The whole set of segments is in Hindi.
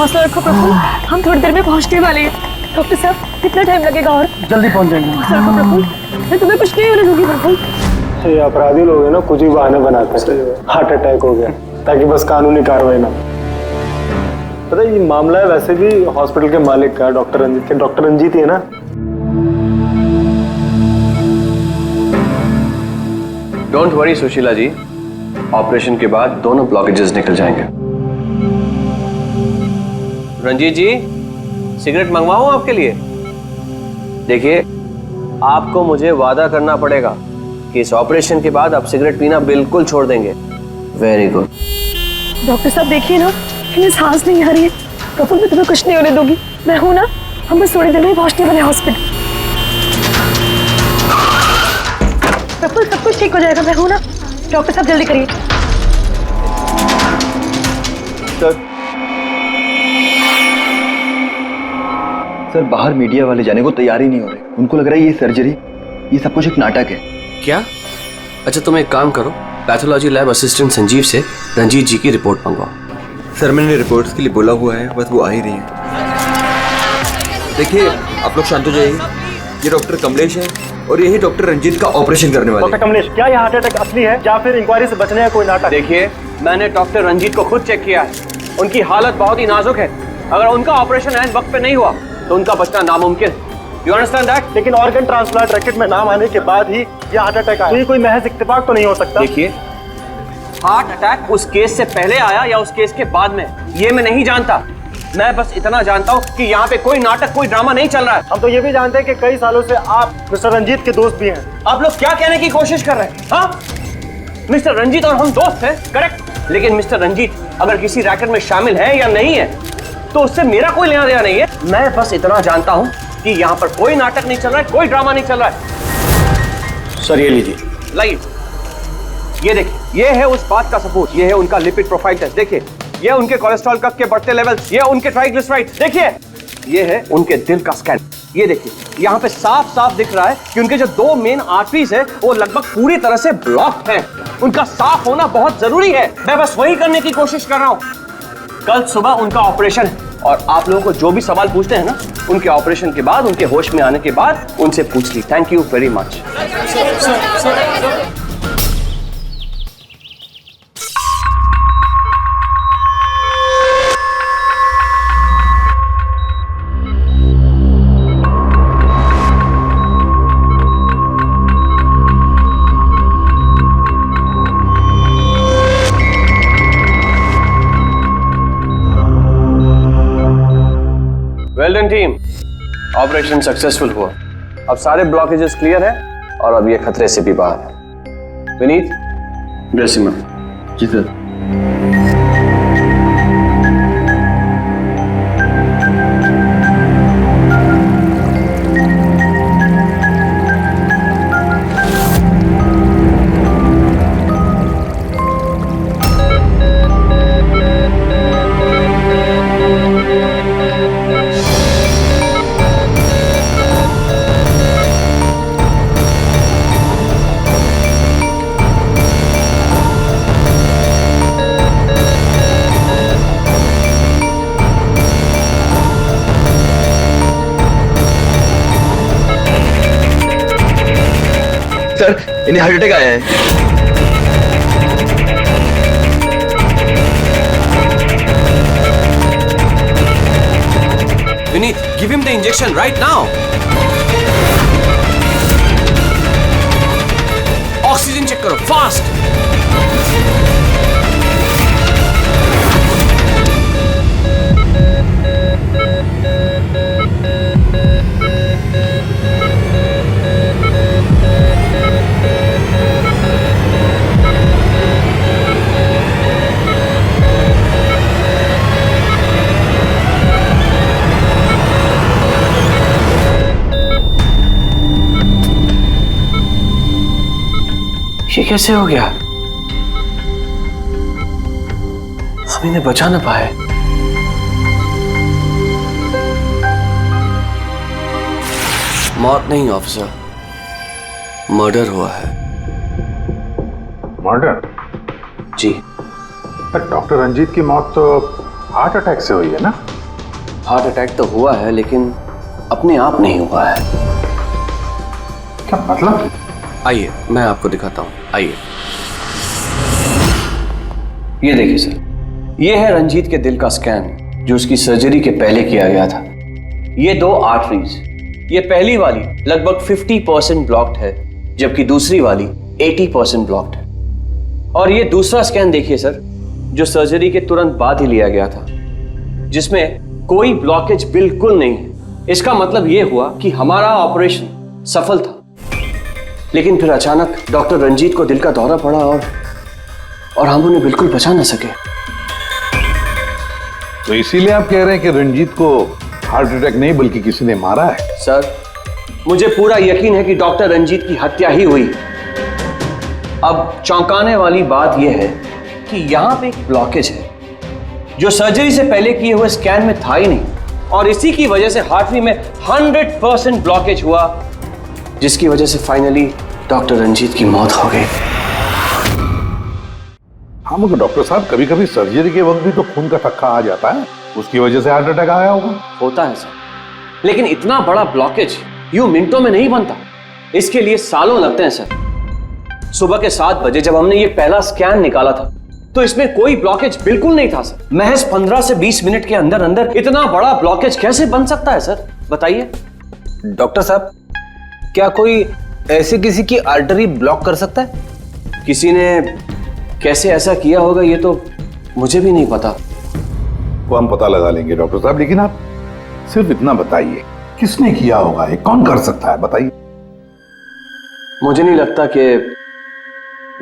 हौसला रखो प्रफुल्ल, हम थोड़ी देर में पहुंचने वाले हैं। डॉक्टर साहब कितना टाइम लगेगा और? जल्दी पहुंच जाएंगे। हौसला रखो प्रफुल्ल, मैं तुम्हें कुछ नहीं होने दूंगी प्रफुल्ल। ये अपराधी लोग हैं ना, कुछ ही बहाने बनाते हैं। हार्ट अटैक हो गया ताकि बस कानूनी कार्रवाई ना। पता है ये मामला है वैसे भी हॉस्पिटल के मालिक का, डॉक्टर रंजीत के। डॉक्टर रंजीत ही है ना? Don't worry Sushila ji, operation के बाद दोनों ब्लॉकेजेस निकल जाएंगे। रंजीत जी, सिगरेट मंगवाऊं आपके लिए? देखिए, आपको मुझे वादा करना पड़ेगा कि इस ऑपरेशन के बाद आप सिगरेट पीना बिल्कुल छोड़ देंगे। Very good. डॉक्टर साहब देखिए ना, इन्हें सांस नहीं आ रही है। प्रफुल्ल मैं तुम्हें कुछ नहीं होने दूंगी, मैं हूं ना। हम बस थोड़ी देर में पहुंचने वाले हॉस्पिटल। प्रफुल्ल सब कुछ ठीक हो जाएगा, मैं हूं ना। डॉक्टर साहब जल्दी करिए। सर बाहर मीडिया वाले जाने को तैयार ही नहीं हो रहे। उनको लग रहा है ये सर्जरी, ये सब कुछ एक नाटक है। क्या? अच्छा तुम एक काम करो, पैथोलॉजी लैब असिस्टेंट संजीव से रंजीत जी की रिपोर्ट मंगवाओ। सर मैंने रिपोर्ट्स के लिए बोला हुआ है, बस वो आ ही रही है। देखिए आप लोग शांत हो जाइए। ये डॉक्टर कमलेश है और यही डॉक्टर रंजीत का ऑपरेशन करने वाले। डॉक्टर कमलेश, क्या ये हार्ट अटैक असली है या फिर इंक्वायरी से बचने का कोई नाटक? देखिए, मैंने डॉक्टर रंजीत को खुद चेक किया है। उनकी हालत बहुत ही नाजुक है। अगर उनका ऑपरेशन ऐन वक्त पे नहीं हुआ तो उनका बचना नामुमकिन। You understand that? लेकिन ऑर्गन ट्रांसप्लांट रैकेट में नाम आने के बाद ही ये हार्ट अटैक आया। तो ये कोई महज इत्तेफाक तो नहीं हो सकता। देखिए, हार्ट अटैक उस केस से पहले आया या उस केस के बाद में, ये मैं नहीं जानता। मैं बस इतना जानता हूँ कि यहाँ पे कोई नाटक, कोई ड्रामा नहीं चल रहा है। हम तो ये भी जानते हैं कि कई सालों से आप मिस्टर रंजीत के दोस्त भी हैं। आप लोग क्या कहने की कोशिश कर रहे हैं? हाँ, मिस्टर रंजीत और हम दोस्त हैं, करेक्ट। लेकिन मिस्टर रंजीत अगर किसी रैकेट में शामिल है या नहीं है तो उससे मेरा कोई लेना देना नहीं है। मैं बस इतना जानता हूँ कि यहाँ पर कोई नाटक नहीं चल रहा है, कोई ड्रामा नहीं चल रहा है। सर ये लीजिए। लाइए, ये देखिए, ये है उस बात का सबूत। ये है उनका लिपिड प्रोफाइल टेस्ट। देखिए, ये उनके कोलेस्ट्रॉल कफ के बढ़ते लेवल्स, ये उनके ट्राइग्लिसराइड्स। देखिए, ये है उनके दिल का स्कैन। ये देखिए, यहाँ पे साफ साफ दिख रहा है कि उनके जो दो मेन आर्टरीज है वो लगभग पूरी तरह से ब्लॉक हैं। उनका साफ होना बहुत जरूरी है। मैं बस वही करने की कोशिश कर रहा हूँ। कल सुबह उनका ऑपरेशन है और आप लोगों को जो भी सवाल पूछते हैं ना, उनके ऑपरेशन के बाद, उनके होश में आने के बाद उनसे पूछ ली। Thank you very much. Well done team, operation successful हुआ। अब सारे ब्लॉकेजेस क्लियर है और अब ये खतरे से भी बाहर है। विनीत, ड्रेसिंग में। जी सर। सर इन्हें हार्ट अटैक आया है। Vineet, give him the injection right now. Oxygen check करो फास्ट। ये कैसे हो गया? हम इन्हें बचा ना पाए। मौत नहीं ऑफिसर, मर्डर हुआ है। मर्डर? जी। पर डॉक्टर रंजीत की मौत तो हार्ट अटैक से हुई है ना? हार्ट अटैक तो हुआ है लेकिन अपने आप नहीं हुआ है। क्या मतलब? आइए मैं आपको दिखाता हूँ, आइए। ये देखिए सर, ये है रंजीत के दिल का स्कैन जो उसकी सर्जरी के पहले किया गया था। ये 2 आर्टरीज, ये पहली वाली लगभग 50% ब्लॉक्ड है जबकि दूसरी वाली 80% ब्लॉक्ड है। और ये दूसरा स्कैन देखिए सर, जो सर्जरी के तुरंत बाद ही लिया गया था, जिसमें कोई ब्लॉकेज बिल्कुल नहीं है। इसका मतलब ये हुआ कि हमारा ऑपरेशन सफल था। लेकिन फिर अचानक डॉक्टर रंजीत को दिल का दौरा पड़ा और हम उन्हें बिल्कुल बचा ना सके। तो इसीलिए आप कह रहे हैं कि रंजीत को हार्ट अटैक नहीं बल्कि किसी ने मारा है? सर, मुझे पूरा यकीन है कि डॉक्टर रंजीत की हत्या ही हुई। अब चौंकाने वाली बात यह है कि यहां पे एक ब्लॉकेज है जो सर्जरी से पहले किए हुए स्कैन में था ही नहीं, और इसी की वजह से हार्टरी में 100% ब्लॉकेज हुआ, जिसकी वजह से फाइनली डॉक्टर रंजीत की मौत हो गई। हाँ मगर डॉक्टर साहब, कभी कभी सर्जरी के वक्त भी तो खून का थक्का आ जाता है, उसकी वजह से हार्ट अटैक आया होगा। होता है सर, लेकिन इतना बड़ा ब्लॉकेज यूं मिनटों में नहीं बनता, इसके लिए सालों लगते हैं सर। सुबह के 7 बजे जब हमने ये पहला स्कैन निकाला था तो इसमें कोई ब्लॉकेज बिल्कुल नहीं था सर। महज 15 से 20 मिनट के अंदर अंदर इतना बड़ा ब्लॉकेज कैसे बन सकता है सर, बताइए। डॉक्टर साहब, क्या कोई ऐसे किसी की आर्टरी ब्लॉक कर सकता है? किसी ने कैसे ऐसा किया होगा ये तो मुझे भी नहीं पता। वो हम पता लगा लेंगे डॉक्टर साहब, लेकिन आप सिर्फ इतना बताइए, किसने किया होगा, ये कौन कर सकता है, बताइए। मुझे नहीं लगता कि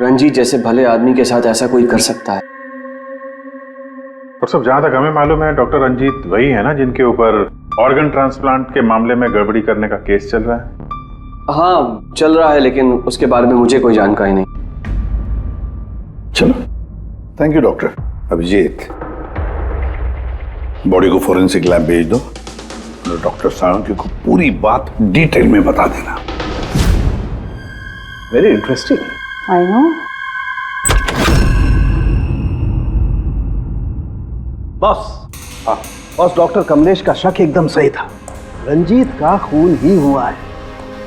रंजीत जैसे भले आदमी के साथ ऐसा कोई कर सकता है। और सब जहां तक हमें मालूम है, डॉक्टर रंजीत वही है ना जिनके ऊपर ऑर्गन ट्रांसप्लांट के मामले में गड़बड़ी करने का केस चल रहा है? हाँ चल रहा है, लेकिन उसके बारे में मुझे कोई जानकारी नहीं। चलो, thank you doctor. Abhijit, body को फोरेंसिक लैब भेज दो और डॉक्टर साळुंखे को पूरी बात डिटेल में बता देना। Very interesting. I know. Boss, boss, doctor Kamlesh का शक एकदम सही था। रंजीत का खून ही हुआ है,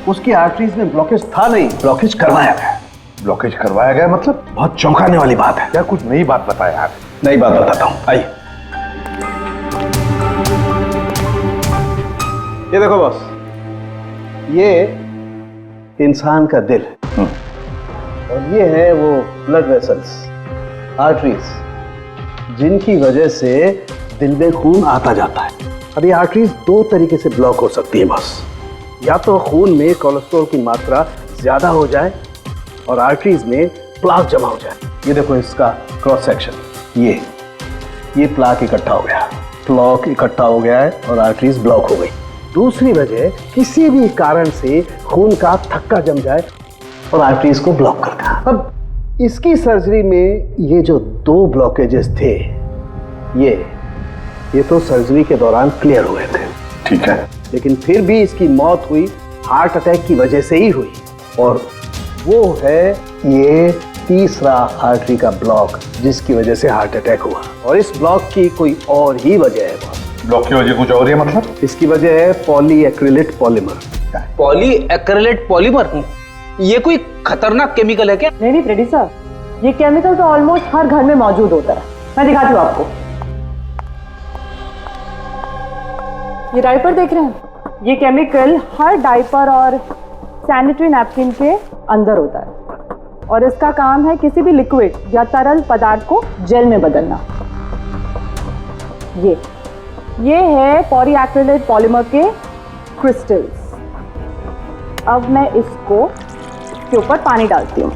उसकी आर्टरीज में ब्लॉकेज था नहीं, ब्लॉकेज करवाया गया। ब्लॉकेज करवाया गया मतलब? बहुत चौंकाने वाली बात है। क्या कुछ नई बात बताया आप? नई बात बताता हूँ, आइए। ये देखो बॉस, ये इंसान का दिल है और ये है वो ब्लड वेसल्स, आर्टरीज, जिनकी वजह से दिल में खून आता जाता है। अब ये आर्टरीज 2 तरीके से ब्लॉक हो सकती है बॉस। या तो खून में कोलेस्ट्रॉल की मात्रा ज्यादा हो जाए और आर्टरीज में प्लाक जमा हो जाए। ये देखो इसका क्रॉस सेक्शन, ये प्लाक इकट्ठा हो गया, प्लाक इकट्ठा हो गया है और आर्टरीज ब्लॉक हो गई। दूसरी वजह, किसी भी कारण से खून का थक्का जम जाए और आर्टरीज को ब्लॉक कर देना। अब इसकी सर्जरी में ये जो 2 ब्लॉकेजेस थे, ये तो सर्जरी के दौरान क्लियर हुए थे, ठीक है, लेकिन फिर भी इसकी मौत हुई हार्ट अटैक की वजह से ही हुई। और वो है ये तीसरा आर्टरी का ब्लॉक, जिसकी वजह से हार्ट अटैक हुआ। और इस ब्लॉक की कोई और ही वजह है बॉस। ब्लॉक की वजह कुछ और है मतलब? इसकी वजह है पॉलीएक्रिलेट पॉलीमर। Polyacrylate polymer? ये कोई खतरनाक केमिकल है क्या? नहीं फ्रेडी सर, ये केमिकल तो ऑलमोस्ट हर घर में मौजूद होता है। मैं दिखाती हूँ आपको। ये डायपर देख रहे हैं? ये केमिकल हर डायपर और सैनिटरी नैपकिन के अंदर होता है और इसका काम है किसी भी लिक्विड या तरल पदार्थ को जेल में बदलना। ये है पॉलीएक्रिलेट पॉलीमर के क्रिस्टल्स। अब मैं इसको के ऊपर पानी डालती हूँ।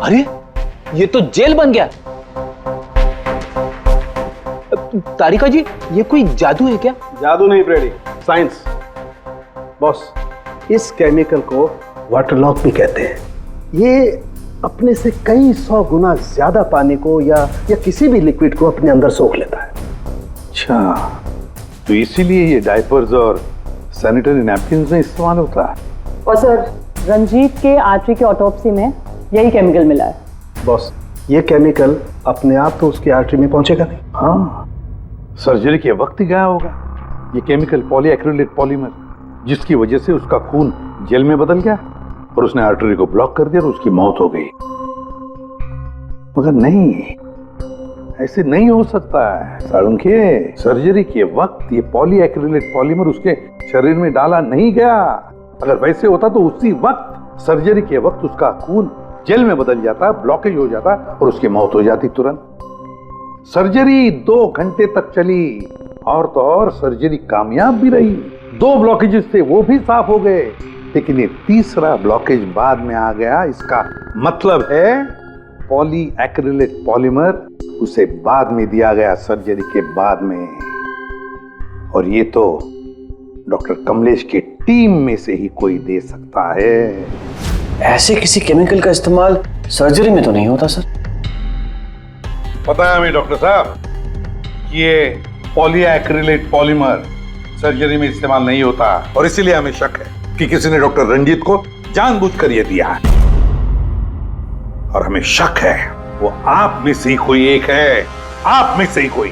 अरे ये तो जेल बन गया। तारिका जी, ये कोई जादू है क्या? जादू नहीं फ्रेडी, साइंस। बॉस, इस केमिकल को वाटर लॉक भी कहते हैं। ये अपने से कई 100 गुना ज्यादा पानी को या किसी भी लिक्विड को अपने अंदर सोख लेता है। अच्छा, तो इसीलिए ये डायपर्स और सैनिटरी नैपकिन्स में इस्तेमाल होता है। और सर, रंजीत के आर्टरी के ऑटोप्सी में यही केमिकल मिला है। बॉस, ये केमिकल अपने आप तो उसकी आर्टरी में पहुंचेगा नहीं। हाँ, सर्जरी के वक्त ही गया होगा। ये केमिकल पॉलीएक्रिलेट पॉलीमर, जिसकी वजह से उसका खून जेल में बदल गया और उसने आर्टरी को ब्लॉक कर दिया और उसकी मौत हो गई। मगर नहीं, ऐसे नहीं हो सकता है साळुंखे। सर्जरी के वक्त ये पॉलीएक्रिलेट पॉलीमर उसके शरीर में डाला नहीं गया। अगर वैसे होता तो उसी वक्त, सर्जरी के वक्त, उसका खून जेल में बदल जाता, ब्लॉकेज हो जाता और उसकी मौत हो जाती तुरंत। सर्जरी 2 घंटे तक चली और तो और सर्जरी कामयाब भी रही। 2 ब्लॉकेजेस थे, वो भी साफ हो गए, लेकिन ये तीसरा ब्लॉकेज बाद में आ गया। इसका मतलब है पॉलीएक्रिलेट पॉलीमर उसे बाद में दिया गया, सर्जरी के बाद में। और ये तो डॉक्टर कमलेश की टीम में से ही कोई दे सकता है। ऐसे किसी केमिकल का इस्तेमाल सर्जरी में तो नहीं होता सर। पता है हमें डॉक्टर साहब, ये पॉलीएक्रिलेट पॉलीमर सर्जरी में इस्तेमाल नहीं होता और इसीलिए हमें शक है कि किसी ने डॉक्टर रंजीत को जानबूझकर ये दिया है। और हमें शक है वो आप में से ही कोई एक है, आप में से ही कोई।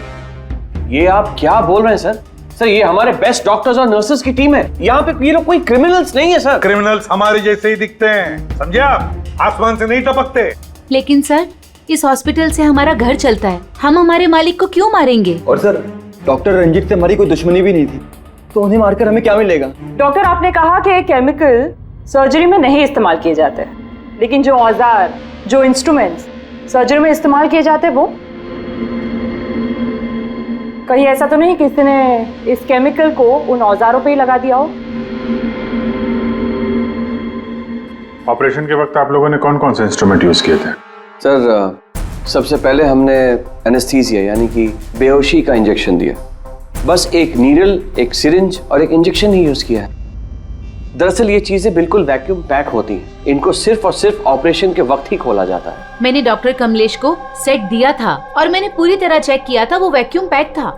ये आप क्या बोल रहे हैं सर? सर, ये हमारे बेस्ट डॉक्टर्स और नर्सेस की टीम है। यहाँ पे ये लोग कोई क्रिमिनल्स नहीं है सर। क्रिमिनल्स हमारे जैसे ही दिखते हैं, समझे आप? आसमान से नहीं टपकते। लेकिन सर, इस हॉस्पिटल से हमारा घर चलता है, हम हमारे मालिक को क्यों मारेंगे? और सर, डॉक्टर रंजीत से हमारी कोई दुश्मनी भी नहीं थी, तो उन्हें मारकर हमें क्या मिलेगा? डॉक्टर, आपने कहा कि ये केमिकल सर्जरी में नहीं इस्तेमाल किए जाते, लेकिन जो औजार, जो इंस्ट्रूमेंट्स सर्जरी में इस्तेमाल किए जाते हैं, वो कहीं ऐसा तो नहीं किसी ने इस केमिकल को उन औजारों पे ही लगा दिया हो? ऑपरेशन के वक्त आप लोगों ने कौन कौन से इंस्ट्रूमेंट यूज किए थे? सर, सबसे पहले हमने एनेस्थीसिया यानी कि बेहोशी का इंजेक्शन दिया। बस एक नीडल, एक सिरिंज और एक इंजेक्शन ही यूज किया है। दरअसल ये चीजें बिल्कुल वैक्यूम पैक होती हैं। इनको सिर्फ और सिर्फ ऑपरेशन के वक्त ही खोला जाता है। मैंने डॉक्टर कमलेश को सेट दिया था और मैंने पूरी तरह चेक किया था, वो वैक्यूम पैक था।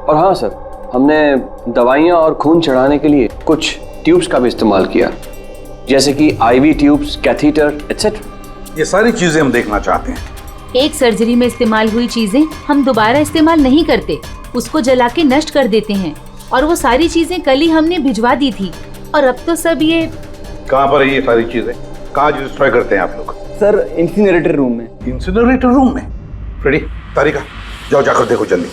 और हाँ सर, हमने दवाइयाँ और खून चढ़ाने के लिए कुछ ट्यूब्स का भी इस्तेमाल किया, जैसे कि IV ट्यूब्स, कैथीटर एटसेट्रा। ये सारी चीजें हम देखना चाहते हैं। एक सर्जरी में इस्तेमाल हुई चीजें हम दोबारा इस्तेमाल नहीं करते, उसको जला के नष्ट कर देते हैं। और वो सारी चीजें कल ही हमने भिजवा दी थी और अब तो सब ये कहाँ पर है ये सारी चीजें? कहाँ डिस्ट्रॉय करते हैं आप लोग? सर, इंसिनरेटर रूम में। इंसिनरेटर रूम में? फ्रेडी, तारिका, जाओ जाकर देखो जल्दी।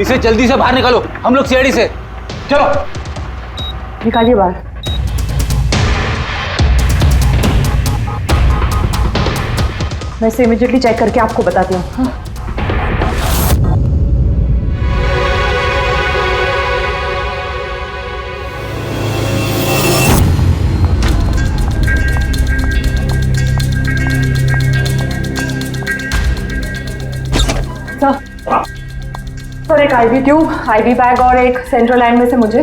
इसे जल्दी से बाहर निकालो, हम लोग सीढ़ी से। चलो निकालिए बाहर। मैं इसे इमीडिएटली चेक करके आपको बताती हूँ। हाँ। सर, एक IV ट्यूब, IV बैग और एक सेंट्रल लाइन में से मुझे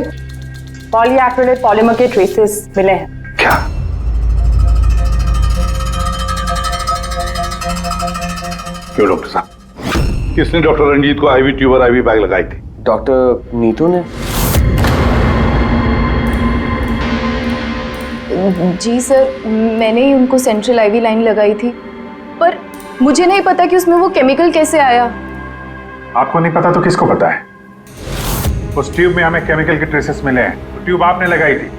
पॉलीएक्रिलेट पॉलीमर के ट्रेसेस मिले हैं। क्या? क्यों डॉक्टर साहब? किसने डॉक्टर रंजीत को IV ट्यूब और IV बैग लगाई थी? डॉक्टर नीतू ने। जी सर, मैंने ही उनको सेंट्रल IV लाइन लगाई थी, पर मुझे नहीं पता कि उसमें वो केमिकल कैसे आया। आपको नहीं पता तो किसको पता है? उस ट्यूब में हमें केमिकल के ट्रेसेस मिले हैं, तो ट्यूब आपने लगाई थी।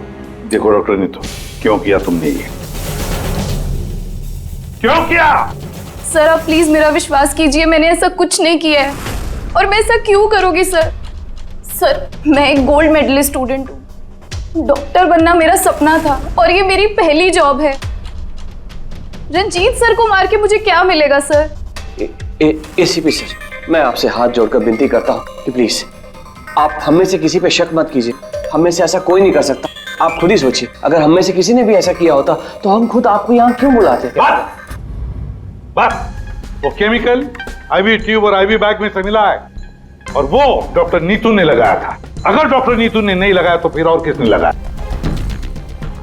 देखो डॉक्टर नीतू, क्यों किया तुमने ये? क्यों किया? सर आप प्लीज मेरा विश्वास कीजिए, मैंने ऐसा कुछ नहीं किया है। और मैं ऐसा क्यों करूंगी सर? सर मैं एक गोल्ड मेडलिस्ट स्टूडेंट हूँ, डॉक्टर बनना मेरा सपना था और ये मेरी पहली जॉब है। रंजीत सर को मार के मुझे क्या मिलेगा सर? एसीपी सर, मैं आपसे हाथ जोड़कर विनती करता हूँ कि प्लीज आप हम में से किसी पे शक मत कीजिए। हम में से ऐसा कोई नहीं कर सकता। आप खुद ही सोचिए, अगर हम में से किसी ने भी ऐसा किया होता तो हम खुद आपको यहाँ क्यों बुलाते? बस वो केमिकल आईवी ट्यूब और आईवी बैग में से मिला है, और वो डॉक्टर नीतू ने लगाया था। अगर डॉक्टर नीतू ने नहीं लगाया तो फिर और किसने लगाया?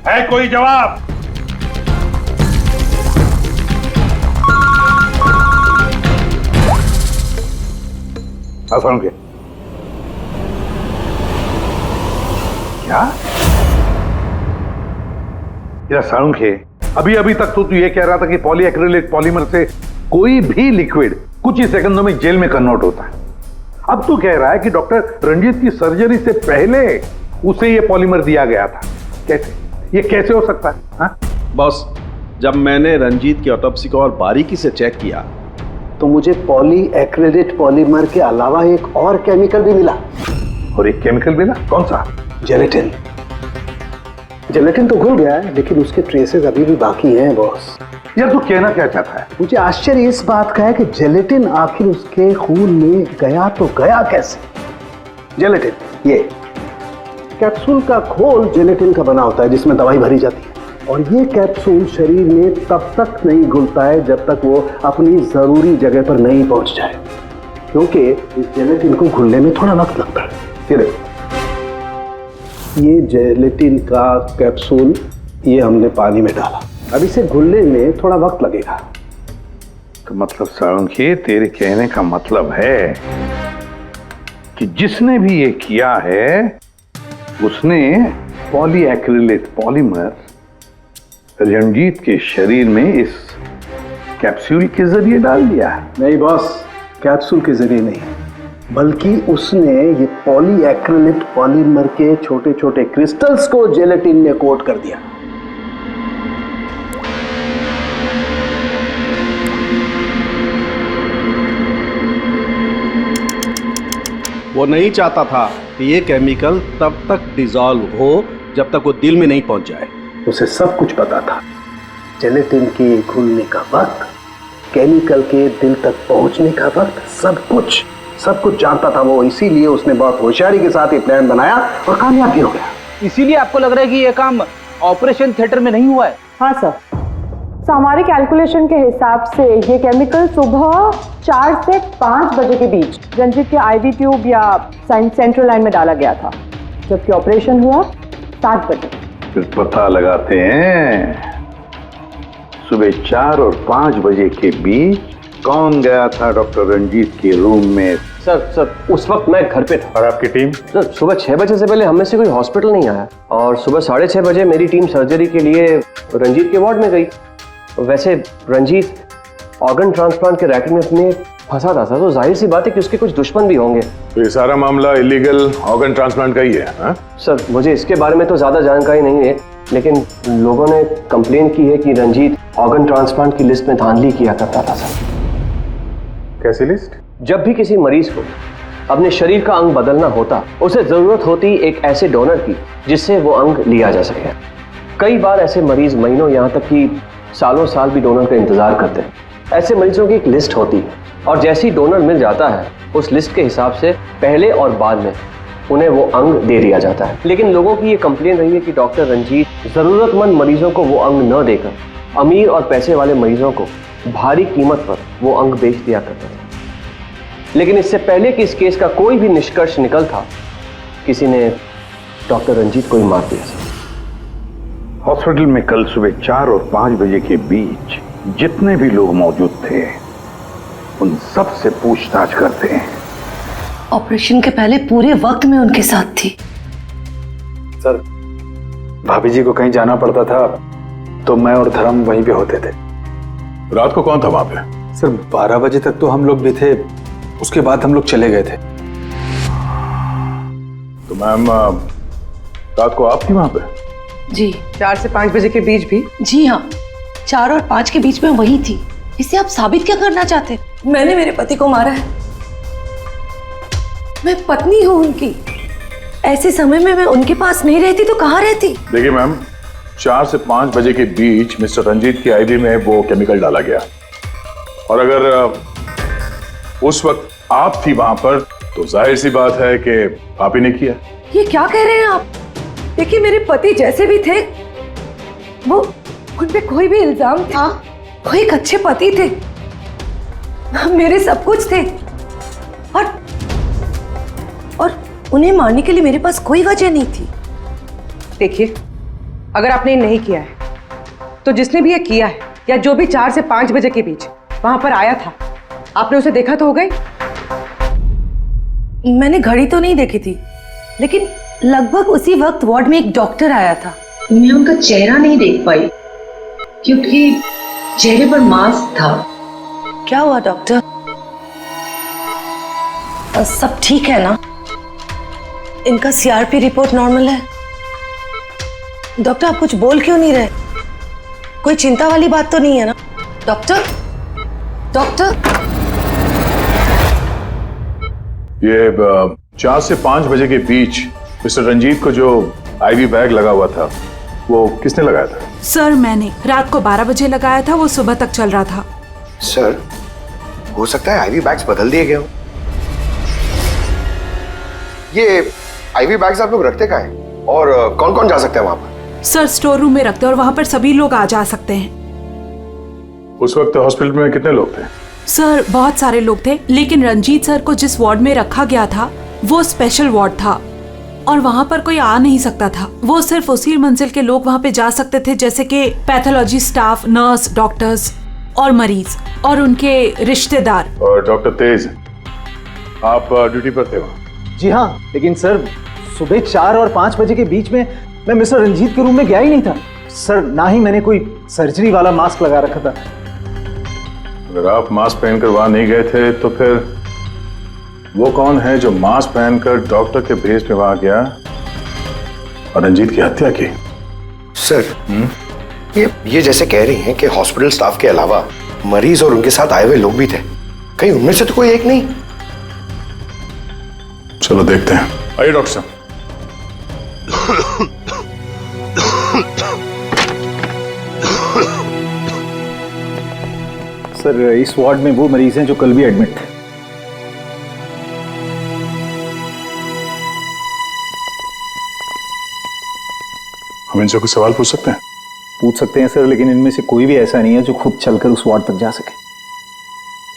है कोई जवाब? असंख्य क्या? साळुंखे, अभी अभी तक तो तू ये कह रहा था कि पॉलीएक्रिलिक पॉलीमर से कोई भी लिक्विड कुछ ही सेकंडों में जेल में कन्वर्ट होता है। अब तू कह रहा है कि डॉक्टर रंजीत की सर्जरी से पहले उसे ये पॉलीमर दिया गया था। कैसे? ये कैसे हो सकता है? हाँ? बॉस, जब मैंने रंजीत की ऑटोप्सी को और बारीकी से चेक किया तो मुझे पॉलीएक्रिलेट पॉलीमर के अलावा एक और केमिकल भी मिला। और एक केमिकल मिला? कौन सा? जेलेटिन। जेलेटिन तो घुल गया है, लेकिन उसके ट्रेसेस अभी भी बाकी हैं बॉस। यार तू कहना क्या चाहता है? मुझे आश्चर्य इस बात का है कि जेलेटिन आखिर उसके खून में गया तो गया कैसे? जेलेटिन, ये कैप्सूल का खोल जेलेटिन का बना होता है जिसमें दवाई भरी जाती है, और ये कैप्सूल शरीर में तब तक नहीं घुलता है जब तक वो अपनी जरूरी जगह पर नहीं पहुंच जाए, क्योंकि इस जेलेटिन को घुलने में थोड़ा वक्त लगता है। फिर ये जेलेटिन का कैप्सूल ये हमने पानी में डाला, अब इसे घुलने में थोड़ा वक्त लगेगा। तो मतलब साळुंखे, तेरे कहने का मतलब है कि जिसने भी ये किया है उसने पॉलीएक्रिलेट पॉलीमर रंजीत के शरीर में इस कैप्सूल के जरिए डाल दिया। नहीं बॉस, कैप्सूल के जरिए नहीं, बल्कि उसने ये पॉलीएक्रिलेट पॉलीमर के छोटे छोटे क्रिस्टल्स को जेलेटिन में कोट कर दिया। वो नहीं चाहता था कि ये केमिकल तब तक डिसॉल्व हो जब तक वो दिल में नहीं पहुंच जाए। उसे सब कुछ पता था, जेलेटिन के घुलने का वक्त, केमिकल के दिल तक पहुंचने का वक्त, सब कुछ जानता था वो। इसीलिए उसने बहुत होशियारी के साथ ये प्लान बनाया और कामयाब भी हो गया। इसीलिए आपको लग रहा है कि ये काम ऑपरेशन थिएटर में नहीं हुआ है? हाँ सर, तो हमारे कैलकुलेशन के हिसाब से ये केमिकल सुबह 4 से 5 बजे के बीच रंजीत के आईवी ट्यूब या सेंट्रल लाइन में डाला गया था, जबकि ऑपरेशन हुआ 7 बजे। फिर पता लगाते हैं सुबह 4 और 5 बजे के बीच कौन गया था डॉक्टर रंजीत के रूम में। सर उस वक्त मैं घर पे था। और आपकी टीम? सर सुबह 6 बजे से पहले हम में से कोई हॉस्पिटल नहीं आया, और सुबह 6:30 बजे मेरी टीम सर्जरी के लिए रंजीत के वार्ड में गई। वैसे रंजीत ऑर्गन ट्रांसप्लांट के रैकेट में अपने फंसा था, तो जाहिर सी बात है कि उसके कुछ दुश्मन भी होंगे। तो ये सारा मामला इलीगल ऑर्गन ट्रांसप्लांट का ही है? हाँ? सर मुझे इसके बारे में तो ज़्यादा जानकारी नहीं है, लेकिन लोगों ने कंप्लेन की है कि रंजीत ऑर्गन ट्रांसप्लांट की लिस्ट में धांधली किया करता था। सर कैसी लिस्ट? जब भी किसी मरीज को अपने शरीर का अंग बदलना होता, उसे ज़रूरत होती एक ऐसे डोनर की जिससे वो अंग लिया जा सके। कई बार ऐसे मरीज महीनों यहाँ तक कि सालों साल भी डोनर का इंतजार करते हैं। ऐसे मरीजों की एक लिस्ट होती है, और जैसे ही डोनर मिल जाता है उस लिस्ट के हिसाब से पहले और बाद में उन्हें वो अंग दे दिया जाता है। लेकिन लोगों की ये कंप्लेन रही है कि डॉक्टर रंजीत ज़रूरतमंद मरीजों को वो अंग न देकर अमीर और पैसे वाले मरीजों को भारी कीमत पर वो अंग बेच दिया करते थे। लेकिन इससे पहले कि इस केस का कोई भी निष्कर्ष निकल था, किसी ने डॉक्टर रंजीत को ही मार दिया। हॉस्पिटल में कल सुबह 4 और 5 बजे के बीच जितने भी लोग मौजूद थे उन सब से पूछताछ करते हैं। ऑपरेशन के पहले पूरे वक्त में उनके साथ थी। सर भाभी जी को कहीं जाना पड़ता था तो मैं और धर्म वहीं पे होते थे। रात को कौन था वहां पे? सर 12 बजे तक तो हम लोग भी थे, उसके बाद हम लोग चले गए थे। तो मैम रात को आप थी वहां पे? जी 4 से 5 बजे के बीच भी? जी हाँ, 4 और 5 के बीच में वही थी। इसे आप साबित क्या करना चाहते? मैंने मेरे पति को मारा है, मैं पत्नी हूँ उनकी। ऐसे समय में मैं उनके पास नहीं रहती तो कहाँ रहती? देखिए मैम, 4 से 5 बजे के बीच मिस्टर रंजीत की आईवी में वो केमिकल डाला गया, और अगर उस वक्त आप थी वहां पर तो जाहिर सी बात है कि आप ही ने किया। ये क्या कह रहे हैं आप? देखिए मेरे पति जैसे भी थे, वो उन पे कोई भी इल्जाम था, वो एक अच्छे पति थे, मेरे सब कुछ थे, और उन्हें मारने के लिए मेरे पास कोई वजह नहीं थी। देखिए, अगर आपने नहीं किया है तो जिसने भी ये किया है या जो भी 4 से 5 बजे के बीच वहां पर आया था, आपने उसे देखा तो होगा ही। मैंने घड़ी तो नहीं देखी थी, लेकिन लगभग उसी वक्त वार्ड में एक डॉक्टर आया था। मैं उनका चेहरा नहीं देख पाई क्योंकि चेहरे पर मास्क था। क्या हुआ डॉक्टर? सब ठीक है ना? इनका सीआरपी रिपोर्ट नॉर्मल है। डॉक्टर आप कुछ बोल क्यों नहीं रहे? कोई चिंता वाली बात तो नहीं है ना? डॉक्टर डॉक्टर ये 4 से 5 बजे के बीच मिस्टर रंजीत को जो आईवी बैग लगा हुआ था वो किसने लगाया था? सर मैंने रात को 12 बजे लगाया था, वो सुबह तक चल रहा था। सर, हो सकता है आईवी बैग्स बदल दिए गए हो। ये आईवी बैग्स आप लोग रखते कहाँ हैं और कौन कौन जा सकता है वहां पर? सर स्टोर रूम में रखते हैं और वहां पर सभी लोग आ जा सकते हैं। उस वक्त हॉस्पिटल में कितने लोग थे? सर बहुत सारे लोग थे, लेकिन रंजीत सर को जिस वार्ड में रखा गया था वो स्पेशल वार्ड था और वहां पर कोई आ नहीं सकता था। वो सिर्फ उसी मंजिल के लोग वहां पे जा सकते थे, जैसे कि पैथोलॉजी स्टाफ, नर्स, डॉक्टर्स और मरीज और उनके रिश्तेदार। और डॉक्टर तेज, आप ड्यूटी पर थे वहाँ? जी हाँ, लेकिन सर सुबह 4 और 5 बजे के बीच में मैं मिस्टर रंजीत के रूम में गया ही नहीं था सर। ना ही मैंने कोई सर्जरी वाला मास्क लगा रखा था। अगर आप मास्क पहनकर वहां नहीं गए थे तो फिर वो कौन है जो मास्क पहनकर डॉक्टर के भेस में वहां गया और रंजीत की हत्या की? सर, ये जैसे कह रही हैं कि हॉस्पिटल स्टाफ के अलावा मरीज और उनके साथ आए हुए लोग भी थे, कहीं उनमें से तो कोई एक नहीं? चलो देखते हैं। आइए डॉक्टर साहब। सर इस वार्ड में वो मरीज हैं जो कल भी एडमिट थे। हम इनसे कुछ सवाल पूछ सकते हैं? पूछ सकते हैं सर, लेकिन इनमें से कोई भी ऐसा नहीं है जो खुद चलकर उस वार्ड तक जा सके।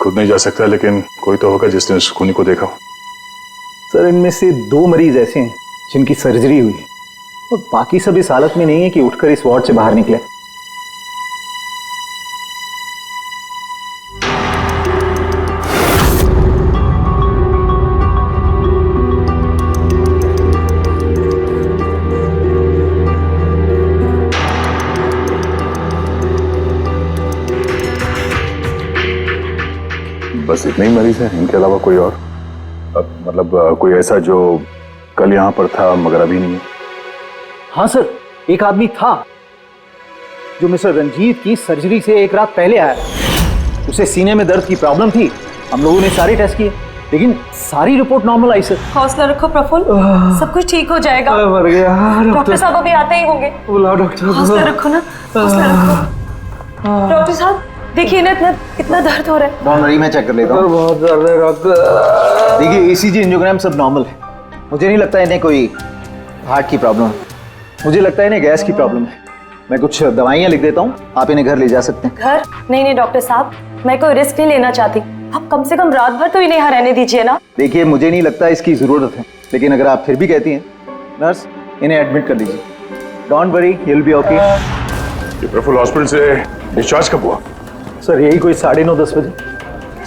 खुद नहीं जा सकता, लेकिन कोई तो होगा जिसने उस खूनी को देखा हो। सर इनमें से 2 मरीज ऐसे हैं जिनकी सर्जरी हुई और बाकी सब इस हालत में नहीं है कि उठकर इस वार्ड से बाहर निकले। बस इतने ही मरीज हैं, इनके अलावा कोई और? मतलब कोई ऐसा जो कल यहाँ पर था मगर अभी नहीं है? हाँ सर, एक आदमी था जो मिस्टर रंजीत की सर्जरी से एक रात पहले आया। उसे सीने में दर्द की प्रॉब्लम थी। हम लोगों ने सारे टेस्ट किए, लेकिन सारी रिपोर्ट नॉर्मल आई सर। हौसला रखो प्रफुल्ल, सब कुछ ठीक हो जाएगा। मर गया। डॉक्टर साहब अभी आते ही होंगे। बुलाओ डॉक्टर। हौसला रखो ना, हौसला रखो। डॉक्टर साहब देखिए ना, इतना दर्द हो रहा है। डॉन मरी, मैं चेक कर लेता हूँ। बहुत दर्द है डॉक्टर। देखिए ईसीजी, एंजियोग्राम सब नॉर्मल है। मुझे नहीं लगता इन्हें कोई हार्ट की प्रॉब्लम है। मुझे लगता है इन्हें गैस की प्रॉब्लम है। मैं कुछ दवाइयाँ लिख देता हूँ, आप इन्हें घर ले जा सकते हैं। घर? नहीं डॉक्टर साहब, मैं कोई रिस्क नहीं लेना चाहती। आप कम से कम रात भर तो इन्हें यहाँ रहने दीजिए ना। देखिए मुझे नहीं लगता इसकी जरूरत है, लेकिन अगर आप फिर भी कहती हैं, नर्स इन्हें एडमिट कर दीजिए। Don't worry, he will be okay. ये प्रफुल्ल हॉस्पिटल से डिस्चार्ज कब हुआ? सर यही कोई 9:30-10 बजे।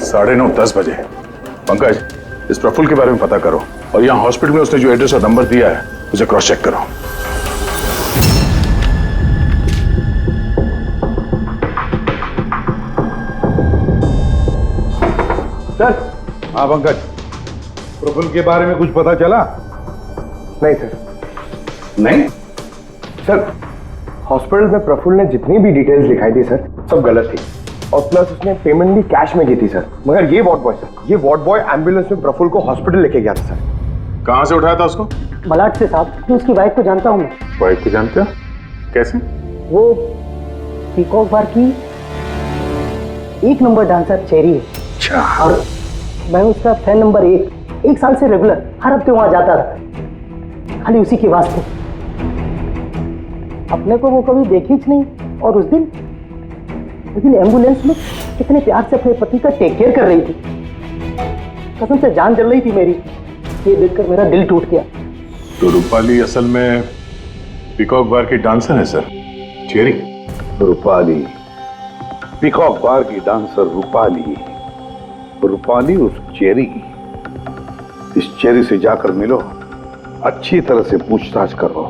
9:30-10 बजे? पंकज, इस प्रफुल्ल के बारे में पता करो और यहाँ हॉस्पिटल में उसने जो एड्रेस और नंबर दिया है उसे क्रॉस चेक करो। सर हाँ पंकज, प्रफुल्ल के बारे में कुछ पता चला? नहीं सर। नहीं सर, हॉस्पिटल में प्रफुल्ल ने जितनी भी डिटेल्स दिखाई थी सर, सब गलत थी। और प्लस उसने पेमेंट भी कैश में की थी सर। मगर ये वार्ड बॉय सर, ये वार्ड बॉय एम्बुलेंस में प्रफुल्ल को हॉस्पिटल लेके गया था सर। कहाँ से उठाया था उसको? मलाड से साहब। तो उसकी वाइफ को जानता हूँ मैं। वाइफ को जानते हो? कैसे? वो पीकॉक बार की 1 नंबर डांसर चेरी है। अच्छा। और मैं उसका फैन नंबर 1 साल से रेगुलर हर हफ्ते वहां जाता था, खाली उसी के वास्ते। अपने को वो कभी देखी ही नहीं। और उस दिन एम्बुलेंस में कितने प्यार से अपने पति का टेक केयर कर रही थी। कसम से जान जल रही थी मेरी। ये देखकर मेरा दिल टूट गया। तो रूपाली असल में पीकॉक बार की डांसर है सर, चेरी। रूपाली पीकॉक बार की डांसर रूपाली, रूपाली उस चेरी। इस चेरी से जाकर मिलो, अच्छी तरह से पूछताछ करो,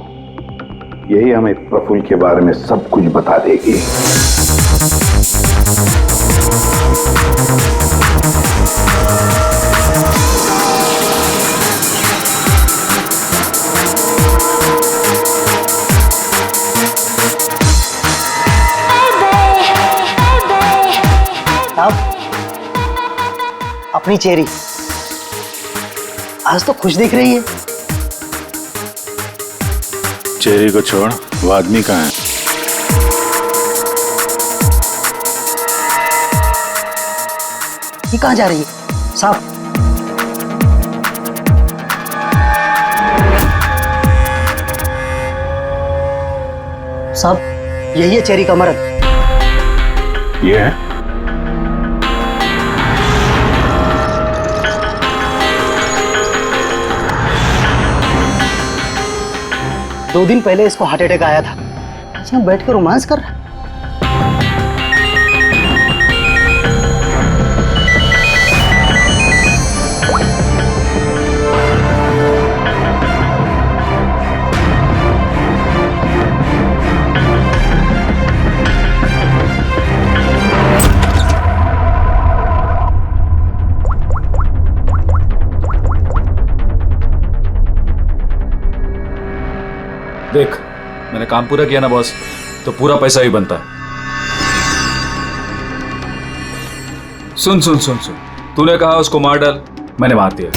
यही हमें प्रफुल्ल के बारे में सब कुछ बता देगी। अपनी चेरी आज तो खुश दिख रही है। चेरी को छोड़, वो आदमी कहाँ है? ये कहाँ जा रही है साहब? साहब, यही है चेरी का मर्द। ये है? दो दिन पहले इसको हार्ट अटैक आया था। यहाँ बैठ कर रोमांस कर रहा है। देख, मैंने काम पूरा किया ना बॉस, तो पूरा पैसा ही बनता है। सुन सुन सुन सुन, तूने कहा उसको मार डाल, मैंने मार दिया।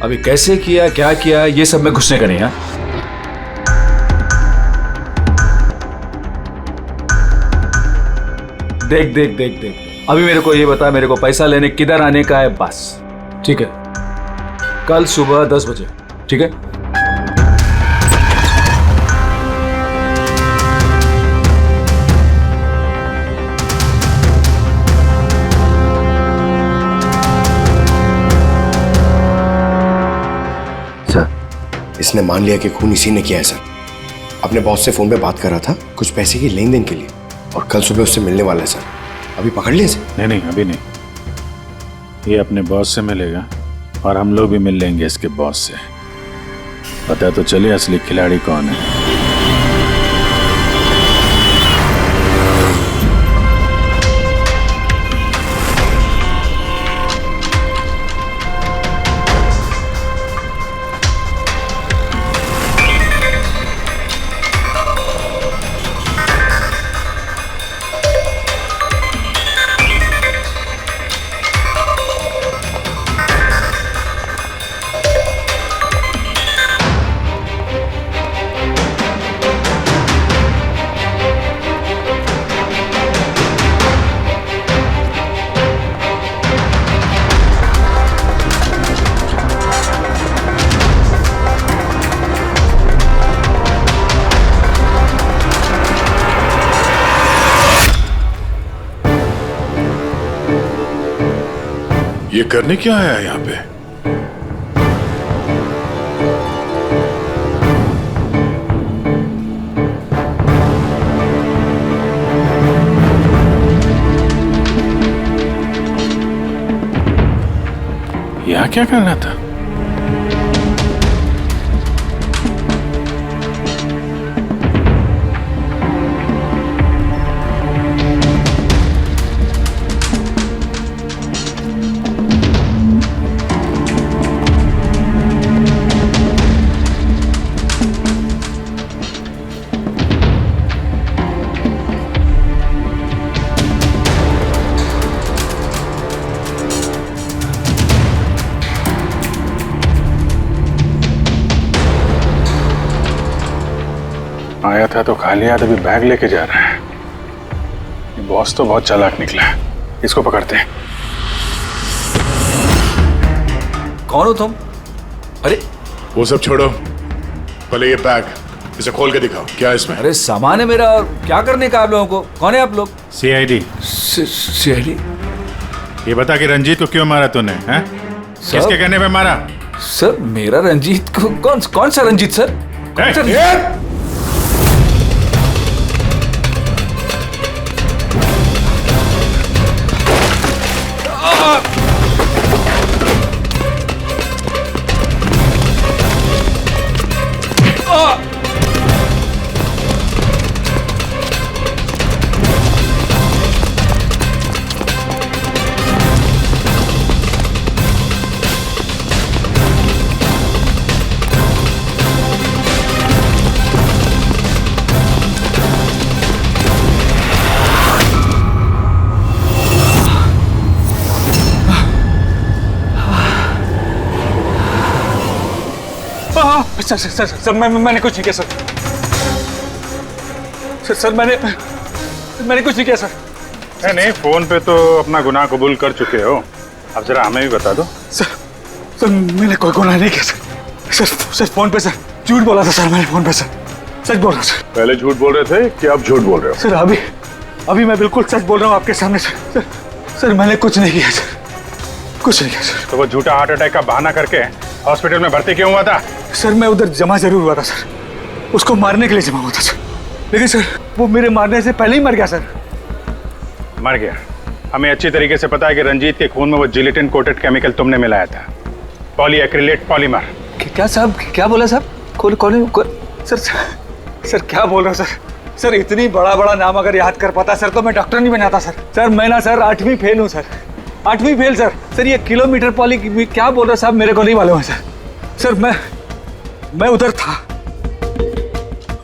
अभी कैसे किया, क्या किया, ये सब में घुसने का नहीं है। देख देख देख देख, अभी मेरे को ये बता, मेरे को पैसा लेने किधर आने का है बस, ठीक है? कल सुबह 10 बजे, ठीक है? इसने मान लिया कि खून इसी ने किया है सर। अपने बॉस से फोन पे बात कर रहा था कुछ पैसे की लेन देन के लिए, और कल सुबह उससे मिलने वाला है सर। अभी पकड़ लिया इसे? नहीं नहीं, अभी नहीं। ये अपने बॉस से मिलेगा और हम लोग भी मिल लेंगे इसके बॉस से। पता तो चले असली खिलाड़ी कौन है। ये करने क्या आया यहाँ पे? यहाँ क्या करना था? था तो खाली हाथ अभी बैग लेके जा रहा है। ये बॉस तो बहुत चालाक निकला है, इसको पकड़ते हैं। कौन हो तुम? अरे वो सब छोड़ो, पहले ये बैग इसे खोल के दिखाओ, क्या है इसमें? अरे सामान है मेरा, और क्या करने का आप लोगों को? कौन है आप लोग? सीआईडी। सीआईडी? ये बता कि रंजीत को क्यों मारा तूने? हैं? किसके कहने पे मारा? सर मेरा रंजीत को कौन सा रंजीत सर? कौन सा रंजीत? सर मैंने कुछ नहीं किया सर मैंने कुछ नहीं किया सर। नहीं, फोन पे तो अपना गुनाह कबूल कर चुके हो, अब जरा हमें भी बता दो। सर मैंने कोई गुनाह नहीं किया सर फोन पे सर झूठ बोला था सर, मैंने फोन पे सर सच बोल रहा हूँ सर। पहले झूठ बोल रहे थे कि अब झूठ बोल रहे हो? सर अभी मैं बिल्कुल सच बोल रहा हूँ आपके सामने सर मैंने कुछ नहीं किया सर, कुछ नहीं किया सर। तो वो झूठा हार्ट अटैक का बहाना करके हॉस्पिटल में भर्ती क्यों हुआ था? सर मैं उधर जमा जरूर हुआ था सर, उसको मारने के लिए जमा हुआ था सर, लेकिन सर वो मेरे मारने से पहले ही मर गया सर। मर गया? हमें अच्छी तरीके से पता है कि रंजीत के खून में वो जिलेटिन कोटेड केमिकल तुमने मिलाया था, पॉलीएक्रिलेट पॉलीमर। क्या साहब, क्या बोला साहब? सर क्या बोल रहे हो सर? इतनी बड़ा नाम अगर याद कर पाता सर तो मैं डॉक्टर नहीं बनाता सर मैं ना सर 8वीं फेल हूँ सर, 8वीं फेल सर ये किलोमीटर पॉली क्या बोल रहे हो साहब, मेरे को नहीं मालूम है सर मैं उधर था,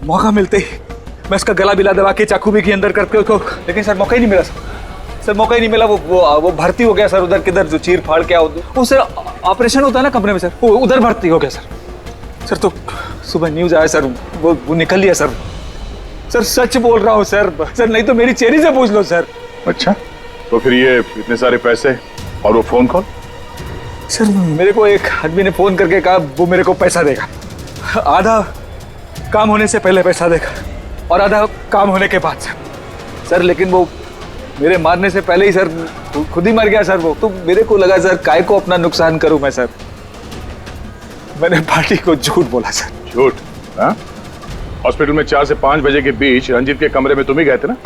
मौका मिलते ही मैं उसका गला बिला दबा के चाकू भी के अंदर करके उसको, लेकिन सर मौका ही नहीं मिला सर मौका ही नहीं मिला। वो भर्ती हो गया सर उधर, किधर जो चीर फाड़ क्या वो सर ऑपरेशन होता है ना कमरे में सर, वो उधर भर्ती हो गया सर तो सुबह न्यूज आया सर, वो निकल लिया सर सच बोल रहा हूँ सर नहीं तो मेरी चेहरे से पूछ लो सर। अच्छा, तो फिर ये इतने सारे पैसे और वो फोन कॉल? सर मेरे को एक आदमी ने फोन करके कहा वो मेरे को पैसा देगा, आधा काम होने से पहले पैसा देगा और आधा काम होने के बाद सर लेकिन वो मेरे मारने से पहले ही सर खुद ही मर गया सर वो। तो मेरे को लगा सर काय को अपना नुकसान करूं मैं सर, मैंने पार्टी को झूठ बोला सर। झूठ? हाँ, हॉस्पिटल में 4 से 5 बजे के बीच रंजीत के कमरे में तुम ही गए थे ना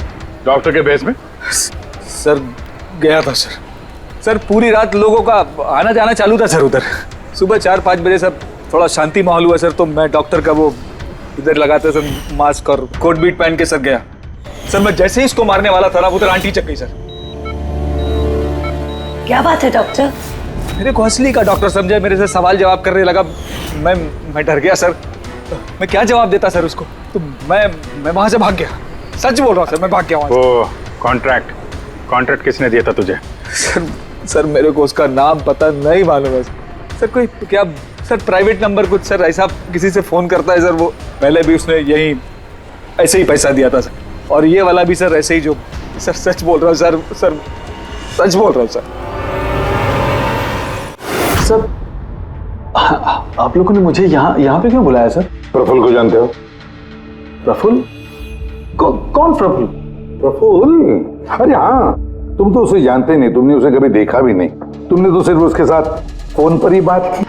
डॉक्टर के भेस में? सर गया था सर पूरी रात लोगों का आना जाना चालू था सर उधर, सुबह 4-5 बजे सर थोड़ा शांति माहौल हुआ सर, तो मैं डॉक्टर का वो इधर लगाते सर मास्क और कोट बीट पहन के सर गया सर। मैं जैसे ही इसको मारने वाला था ना उधर आंटी चक गई सर। क्या बात है डॉक्टर? मेरे को असली का डॉक्टर समझे, मेरे से सवाल जवाब करने लगा, मैं डर गया सर, मैं क्या जवाब देता सर उसको, तो मैं वहां से भाग गया, सच बोल रहा हूँ सर मैं भाग गया वहां से। वो कॉन्ट्रैक्ट किसने दिया था तुझे? सर मेरे को उसका नाम पता नहीं मालूम है सर, कोई क्या सर प्राइवेट नंबर कुछ सर ऐसा किसी से फोन करता है सर, वो पहले भी उसने यही ऐसे ही पैसा दिया था सर, और ये वाला भी सर ऐसे ही जो सर सच बोल रहा हूँ सर सच बोल रहा हूँ सर आप लोगों ने मुझे यहाँ पे क्यों बुलाया सर? प्रफुल्ल को जानते हो? प्रफुल्ल? कौन प्रफुल्ल? प्रफुल्ल? अरे हाँ, तुम तो उसे जानते नहीं, तुमने उसे कभी देखा भी नहीं, तुमने तो सिर्फ उसके साथ फोन पर ही बात की।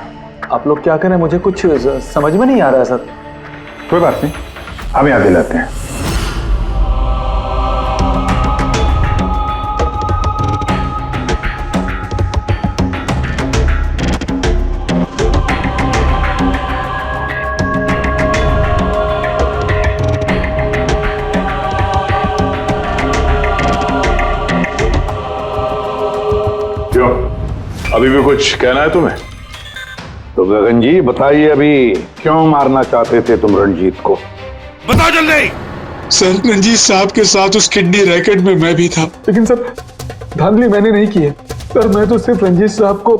आप लोग क्या करें, मुझे कुछ समझ में नहीं आ रहा है सर। कोई बात नहीं, हम याद दिलाते हैं। अभी भी कुछ कहना है तुम्हें? तो गगन जी बताइए, अभी क्यों मारना चाहते थे तुम रंजीत को? बताओ जल्दी। सर रंजीत साहब के साथ उस किडनी रैकेट में मैं भी था। लेकिन सर धांधली मैंने नहीं की है सर, मैं तो सिर्फ रंजीत साहब को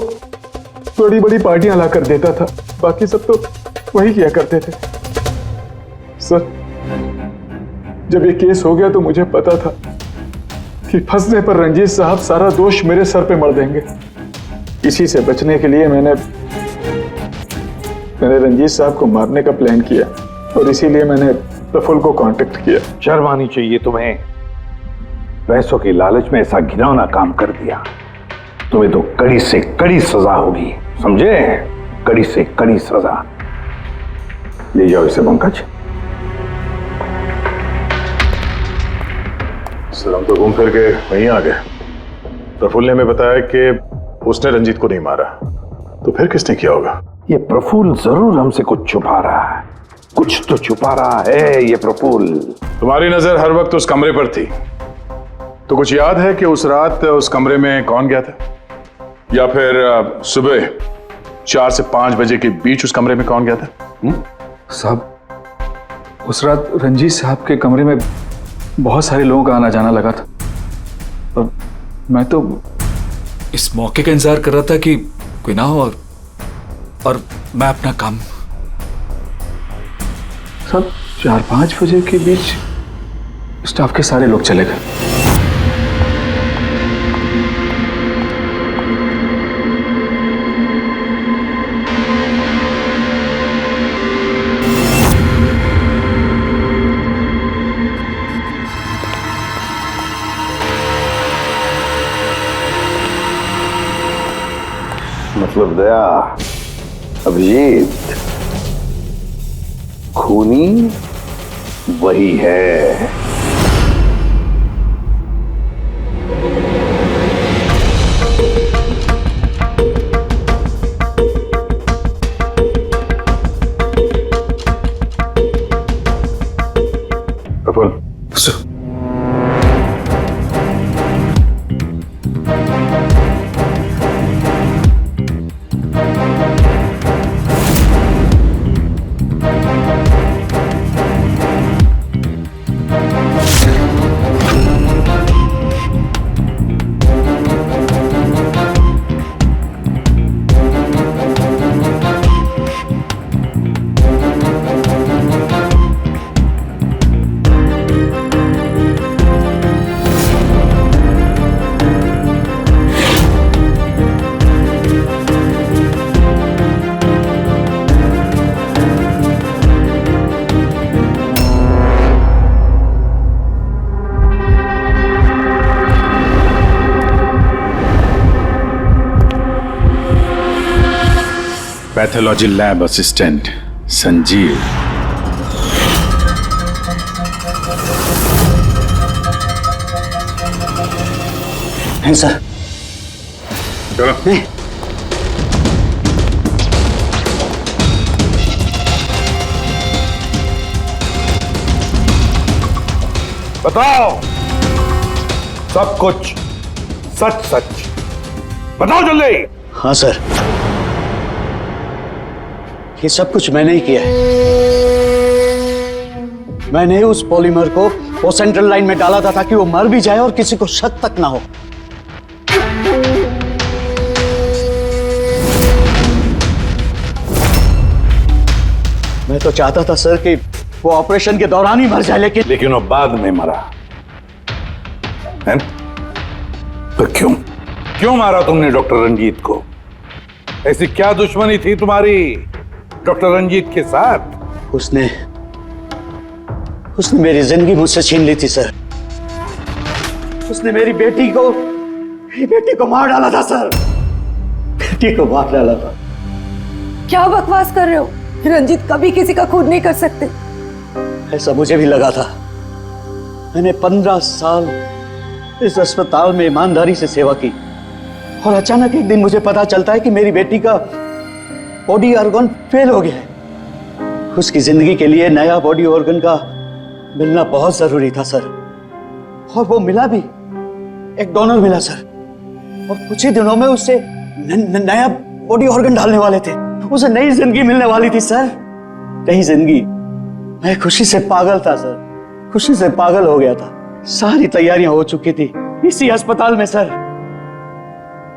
बड़ी बड़ी पार्टियां ला कर देता था, बाकी सब तो वही किया करते थे सर। जब ये केस हो गया तो मुझे पता था कि फंसने पर रंजीत साहब सारा दोष मेरे सर पे मर देंगे। इसी से बचने के लिए मैंने रंजीत साहब को मारने का प्लान किया और इसीलिए मैंने प्रफुल्ल को कांटेक्ट किया। शर्म आनी चाहिए तुम्हें। पैसों की लालच में ऐसा घिनौना काम कर दिया। तुम्हें तो कड़ी से कड़ी सजा होगी, समझे? कड़ी से कड़ी सजा। ले जाओ इसे पंकज। सर हम तो घूम फिर के वहीं आ गए। प्रफुल्ल ने हमें बताया कि उसने रंजीत को नहीं मारा, तो फिर किसने किया होगा? ये प्रफुल्ल जरूर हमसे कुछ छुपा रहा है। कुछ तो छुपा रहा है ये प्रफुल्ल। तुम्हारी नजर हर वक्त उस कमरे पर थी, तो कुछ याद है कि उस रात उस कमरे में कौन गया था? या फिर सुबह 4 से 5 बजे के बीच उस कमरे में कौन गया था? साहब उस रात रंजीत साहब के कमरे में बहुत सारे लोगों का आना जाना लगा था और मैं तो इस मौके का इंतजार कर रहा था कि कोई ना हो और मैं अपना काम। सब 4-5 बजे के बीच स्टाफ के सारे लोग चले गए। मतलब दया, अभिजीत, खूनी वही है। Praphull pathology lab assistant Sanjeev. हैं सर? चलो। बताओ सब कुछ, सच सच बताओ जल्दी। हाँ सर, ये सब कुछ मैंने ही किया है। मैंने उस पॉलीमर को वो सेंट्रल लाइन में डाला था ताकि वो मर भी जाए और किसी को शक तक ना हो। मैं तो चाहता था सर कि वो ऑपरेशन के दौरान ही मर जाए, लेकिन वो बाद में मरा है। तो क्यों मारा तुमने डॉक्टर रंजीत को? ऐसी क्या दुश्मनी थी तुम्हारी डॉक्टर रंजीत के साथ? उसने मेरी जिंदगी मुझसे छीन ली थी सर। उसने मेरी बेटी को मार डाला था सर। बेटी को मार डाला था। क्या बकवास कर रहे हो? रंजीत कभी किसी का खून नहीं कर सकते। ऐसा मुझे भी लगा था। मैंने 15 साल इस अस्पताल में ईमानदारी से सेवा की और अचानक एक दिन मुझे पता चलता है कि मेरी बेटी का बॉडी ऑर्गन फेल हो गया है। उसकी जिंदगी के लिए नया बॉडी ऑर्गन का मिलना बहुत जरूरी था सर, और वो मिला भी। एक डोनर मिला सर, और कुछ ही दिनों में उससे नया बॉडी ऑर्गन डालने वाले थे। उसे नई जिंदगी मिलने वाली थी सर, नई जिंदगी। मैं खुशी से पागल था सर, खुशी से पागल हो गया था। सारी तैयारियां हो चुकी थी इसी अस्पताल में सर।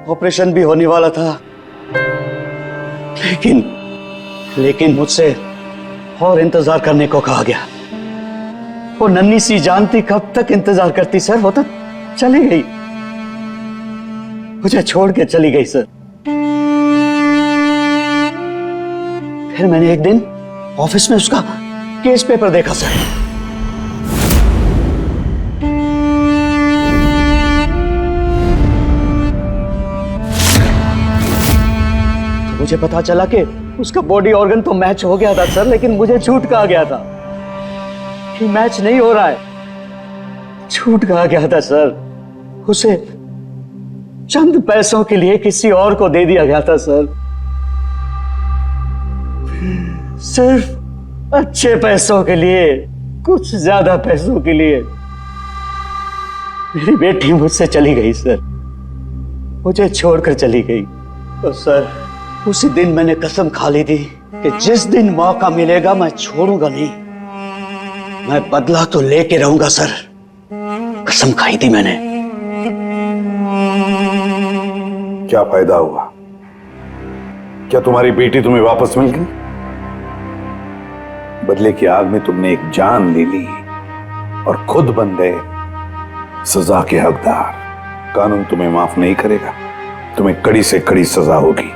ऑपरेशन भी होने वाला था, लेकिन मुझसे और इंतजार करने को कहा गया। वो नन्ही सी जानती कब तक इंतजार करती सर, वो तो चली गई, मुझे छोड़ के चली गई सर। फिर मैंने एक दिन ऑफिस में उसका केस पेपर देखा सर। तो मुझे पता चला कि उसका बॉडी ऑर्गन तो मैच हो गया था सर, लेकिन मुझे झूठ कहा गया था कि मैच नहीं हो रहा है। झूठ कहा गया था सर, उसे चंद पैसों के लिए किसी और को दे दिया गया था सर, सिर्फ अच्छे पैसों के लिए, कुछ ज्यादा पैसों के लिए। मेरी बेटी मुझसे चली गई सर, मुझे छोड़कर चली गई। और सर उसी दिन मैंने कसम खा ली थी कि जिस दिन मौका मिलेगा मैं छोड़ूंगा नहीं, मैं बदला तो लेके रहूंगा सर, कसम खाई थी मैंने। क्या फायदा हुआ? क्या तुम्हारी बेटी तुम्हें वापस मिल गई? बदले की आग में तुमने एक जान ले ली और खुद बन गए सजा के हकदार। कानून तुम्हें माफ नहीं करेगा, तुम्हें कड़ी से कड़ी सजा होगी।